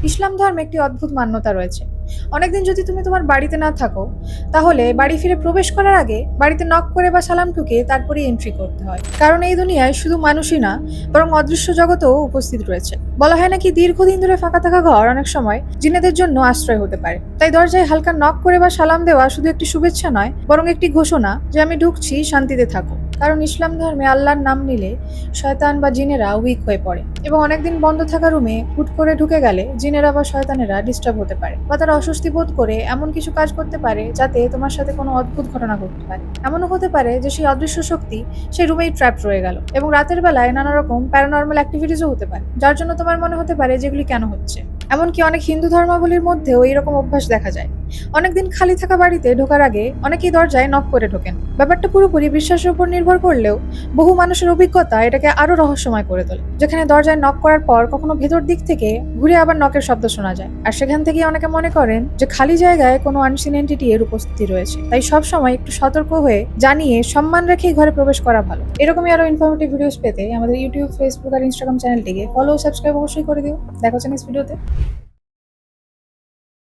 ইসলাম ধর্মে একটি অদ্ভুত মান্যতা রয়েছে। অনেকদিন যদি তুমি তোমার বাড়িতে না থাকো, তাহলে বাড়ি ফিরে প্রবেশ করার আগে বাড়িতে নক করে বা সালাম ঠুকে তারপরে এন্ট্রি করতে হয়। কারণ এই দুনিয়ায় শুধু মানুষই না, বরং অদৃশ্য জগতেও উপস্থিত রয়েছে। বলা হয় নাকি দীর্ঘদিন ধরে ফাঁকা থাকা ঘর অনেক সময় জিনেদের জন্য আশ্রয় হতে পারে। তাই দরজায় হালকা নক করে বা সালাম দেওয়া শুধু একটি শুভেচ্ছা নয়, বরং একটি ঘোষণা যে আমি ঢুকছি, শান্তিতে থাকো। কারণ ইসলাম ধর্মে আল্লাহর নাম নিলে শয়তান বা জিনেরা উইক হয়ে পড়ে, এবং অনেকদিন বন্ধ থাকা রুমে হুট করে ঢুকে গেলে জিনেরা বা শয়তানেরা ডিস্টার্ব হতে পারে, বা তারা অস্বস্তি বোধ করে এমন কিছু কাজ করতে পারে যাতে তোমার সাথে কোনো অদ্ভুত ঘটনা ঘটতে পারে। এমনও হতে পারে যে সেই অদৃশ্য শক্তি সেই রুমেই ট্র্যাপ রয়ে গেল, এবং রাতের বেলায় নানা রকম প্যারানর্মাল অ্যাক্টিভিটিসও হতে পারে, যার জন্য তোমার মনে হতে পারে যেগুলি কেন হচ্ছে। এমনকি অনেক হিন্দু ধর্মাবলীর মধ্যেও এইরকম অভ্যাস দেখা যায়। অনেকদিন খালি থাকা বাড়িতে ঢোকার আগে অনেকেই দরজায় নক করে ঢোকেন। ব্যাপারটা পুরোপুরি বিশ্বাসের উপর নির্ভর করলেও বহু মানুষের অভিজ্ঞতা এটাকে আরো রহস্যময় করে তোলে। যেখানে দরজায় নক করার পর কখনো ভেতর দিক থেকে ঘুরে আবার নকের শব্দ শোনা যায়, আর সেখান থেকে অনেকে মনে করেন যে খালি জায়গায় কোনো আনসিন এন্টিটি এর উপস্থিতি রয়েছে। তাই সব সময় একটু সতর্ক হয়ে জানিয়ে সম্মান রেখেই ঘরে প্রবেশ করা ভালো। এরকমই আরো ইনফরমেটিভ ভিডিওস পেতে আমাদের ইউটিউব, ফেসবুক আর ইনস্টাগ্রাম চ্যানেলটিকে ফলো ও সাবস্ক্রাইব অবশ্যই করে দিও। দেখা হচ্ছে নেক্সট ভিডিওতে।